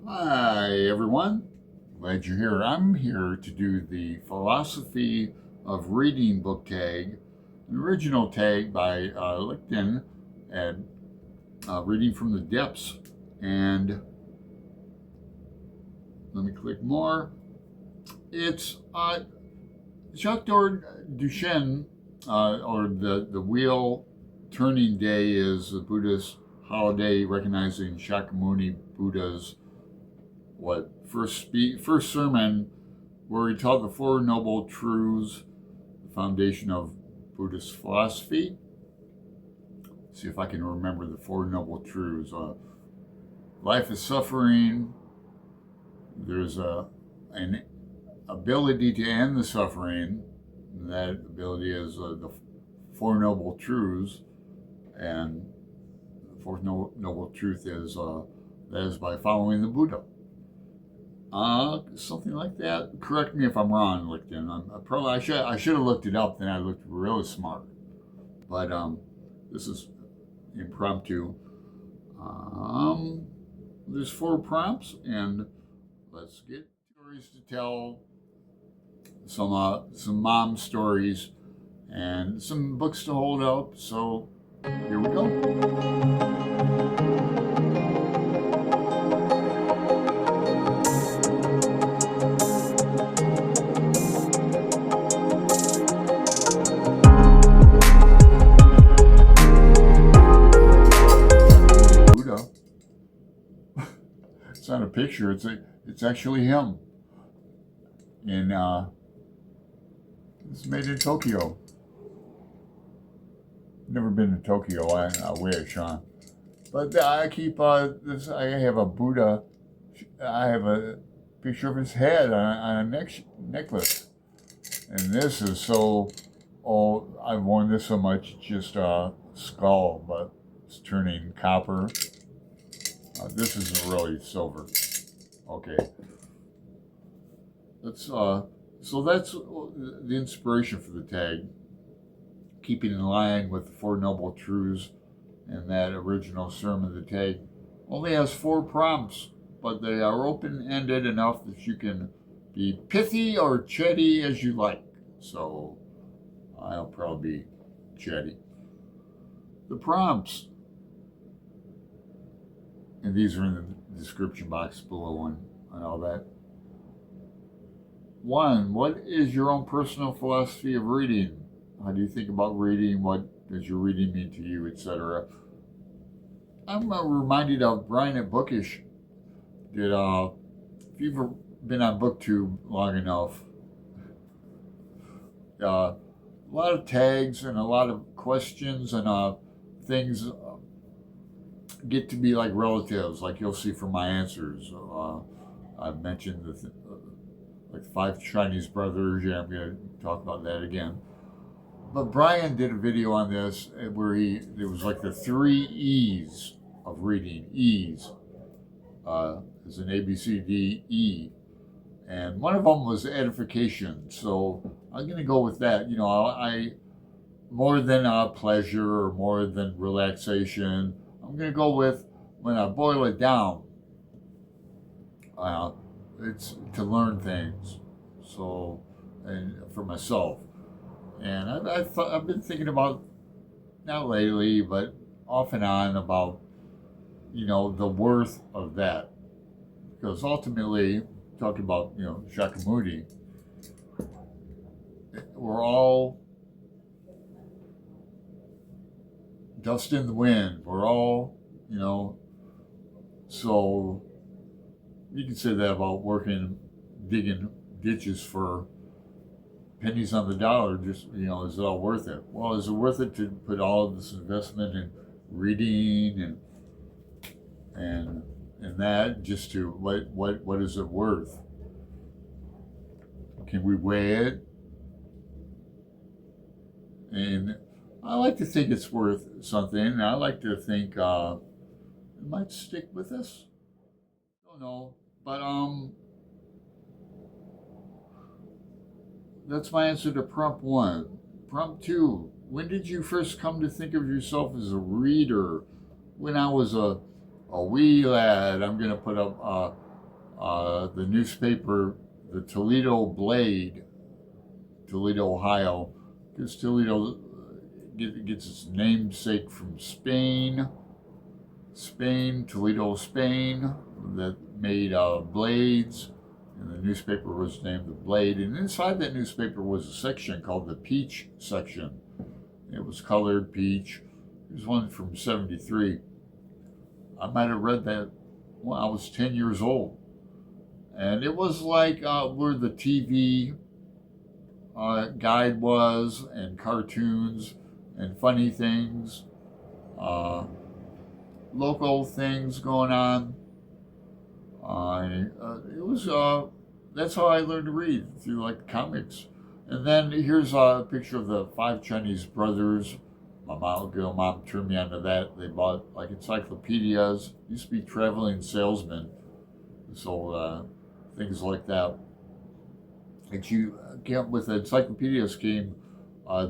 Hi, everyone. Glad you're here. I'm here to do the Philosophy of Reading book tag, an original tag by Lekden and Reading from the Depths. And let me click more. It's Jacques Duchenne, or the wheel turning day is the Buddhist holiday recognizing Shakyamuni Buddha's first sermon where he taught the Four Noble Truths, the foundation of Buddhist philosophy. See if I can remember the Four Noble Truths. Life is suffering. There's an ability to end the suffering. And that ability is the Four Noble Truths. And the fourth noble truth is that is by following the Buddha. Something like that. Correct me if I'm wrong, Lekden. I should have looked it up. Then I looked really smart. But this is impromptu. There's 4 prompts, and let's get stories to tell. Some mom stories, and some books to hold up. So here we go. It's not a picture. It's actually him. And it's made in Tokyo. Never been to Tokyo. I wish, huh? But I keep this. I have a Buddha. I have a picture of his head on a necklace. And this is so. Oh, I've worn this so much. It's just a skull, but it's turning copper. This is really silver. Okay. So that's the inspiration for the tag. Keeping in line with the Four Noble Truths and that original sermon, the tag only has 4 prompts, but they are open-ended enough that you can be pithy or chatty as you like. So I'll probably be chatty. The prompts. And these are in the description box below and all that. 1, what is your own personal philosophy of reading? How do you think about reading? What does your reading mean to you, etc.? I'm reminded of Brian at Bookish. If you've been on BookTube long enough, a lot of tags and a lot of questions and things get to be like relatives, like you'll see from my answers. I've mentioned like 5 Chinese brothers. Yeah, I'm going to talk about that again. But Brian did a video on this where it was like the 3 E's of reading. E's is an A, B, C, D, E. And one of them was edification. So I'm going to go with that. You know, I more than pleasure or more than relaxation. I'm going to go with, when I boil it down, it's to learn things. So, and for myself. And I've been thinking about, not lately, but off and on, about, the worth of that. Because ultimately, talking about, Shakyamuni, we're all dust in the wind. We're all, so you can say that about digging ditches for pennies on the dollar. Just, is it all worth it? Well, is it worth it to put all of this investment in reading and that, just to what is it worth? Can we weigh it? And I like to think it's worth something. I like to think it might stick with us. Don't know, but that's my answer to prompt 1. Prompt 2: when did you first come to think of yourself as a reader? When I was a wee lad. I'm gonna put up the newspaper, the Toledo Blade, Toledo, Ohio, because Toledo gets its namesake from Spain, Toledo, Spain, that made blades, and the newspaper was named the Blade. And inside that newspaper was a section called the Peach section. It was colored peach. It was one from '73. I might have read that when I was 10 years old. And it was like where the TV guide was, and cartoons, and funny things, local things going on. It was that's how I learned to read, through like comics. And then here's a picture of the 5 Chinese brothers. My mom turned me onto that. They bought like encyclopedias. Used to be traveling salesmen, so things like that. And you get with encyclopedias came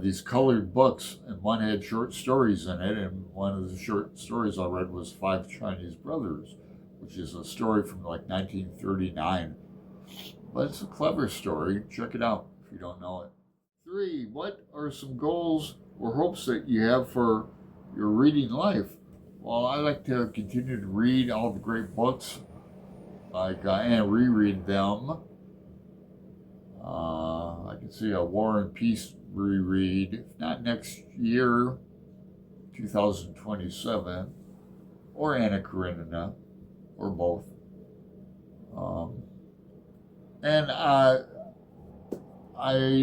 these colored books, and one had short stories in it. And one of the short stories I read was 5 Chinese Brothers, which is a story from like 1939. But it's a clever story. Check it out if you don't know it. 3, what are some goals or hopes that you have for your reading life? Well, I like to continue to read all the great books, and reread them. I can see a War and Peace reread, if not next year, 2027, or Anna Karenina, or both. And I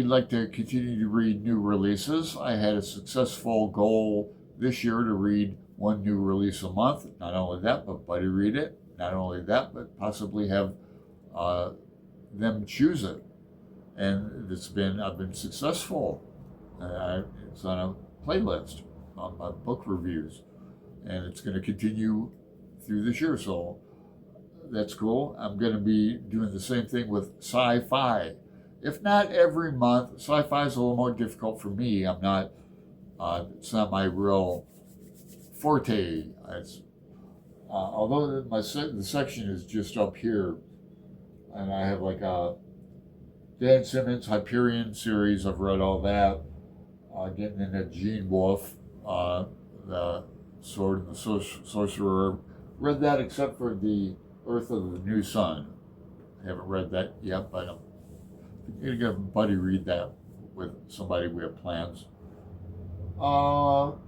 like to continue to read new releases. I had a successful goal this year to read 1 new release a month. Not only that, but buddy read it. Not only that, but possibly have them choose it. And I've been successful. It's on a playlist on my book reviews, and it's going to continue through this year. So that's cool. I'm going to be doing the same thing with sci-fi. If not every month, sci-fi is a little more difficult for me. I'm not. It's not my real forte. Although the section is just up here, and I have like a Dan Simmons Hyperion series. I've read all that. Getting into Gene Wolfe, the Sword and the Sorcerer. Read that except for the Earth of the New Sun. I haven't read that yet, but I'm going to get a buddy read that with somebody we have plans. But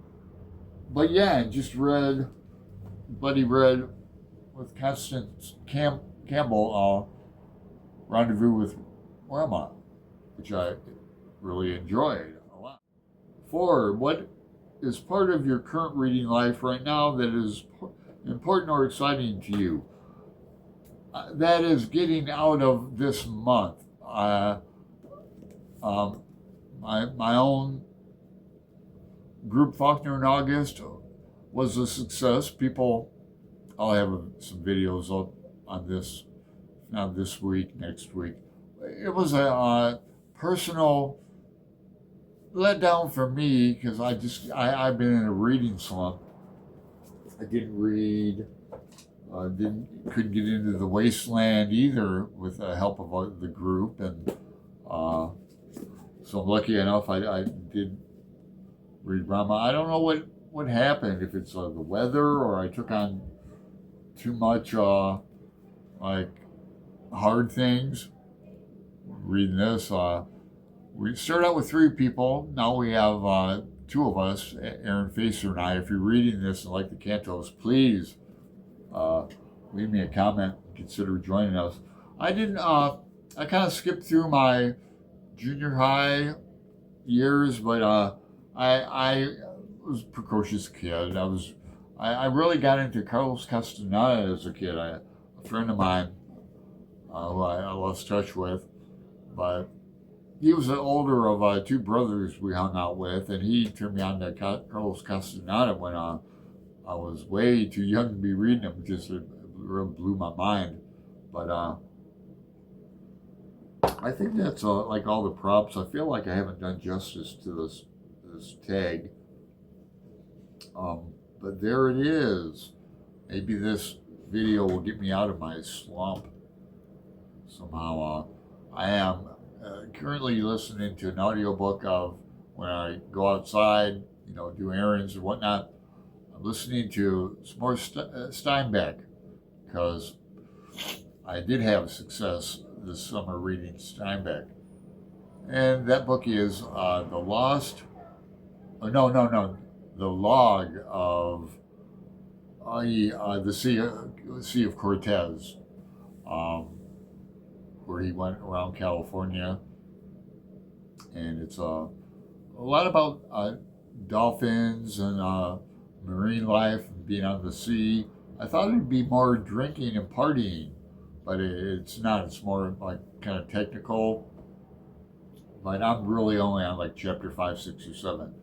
yeah, just buddy read with Constance Campbell, Rendezvous with Rama, which I really enjoyed a lot. 4, what is part of your current reading life right now that is important or exciting to you? That is getting out of this month. My own group Faulkner in August was a success. I'll have some videos up on this, not this week, next week. It was a personal letdown for me because I've been in a reading slump. I didn't read. Couldn't get into The Wasteland either with the help of the group, and so I'm lucky enough I did read Rama. I don't know what happened, if it's the weather or I took on too much like hard things. Reading this, we started out with 3 people. Now we have 2 of us, Aaron Facer and I. If you're reading this and like the cantos, please leave me a comment. Consider joining us. I didn't. I kind of skipped through my junior high years, but I was a precocious kid. I really got into Carlos Castaneda as a kid. A friend of mine who I lost touch with, but he was the older of 2 brothers we hung out with, and he turned me on to Carlos Castaneda when I was way too young to be reading him. Just it really blew my mind. But I think that's like all the props. I feel like I haven't done justice to this tag. But there it is. Maybe this video will get me out of my slump. somehow. I am currently listening to an audiobook of when I go outside, do errands or whatnot. I'm listening to some more Steinbeck because I did have success this summer reading Steinbeck. And that book is The Lost, The Log of the Sea of Cortez, where he went around California. And it's a lot about dolphins and marine life and being on the sea. I thought it'd be more drinking and partying, but it's not. It's more like kind of technical. But I'm really only on like chapter 5, 6, or 7.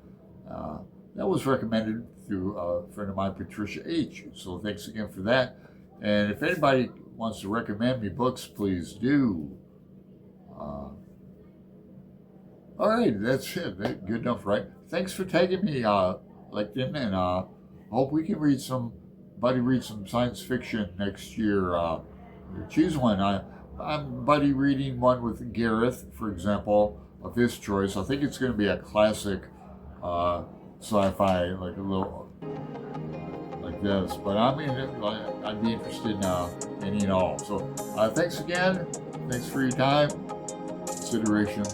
That was recommended through a friend of mine, Patricia H. So thanks again for that. And if anybody wants to recommend me books, please do. All right, that's it. Good enough, right? Thanks for taking me, Lekden, and hope we can read some science fiction next year. Choose one. I'm buddy reading one with Gareth, for example, of his choice. I think it's going to be a classic sci-fi, like a little like this. But I mean, I'd be interested in any and all. So thanks again. Thanks for your time, consideration.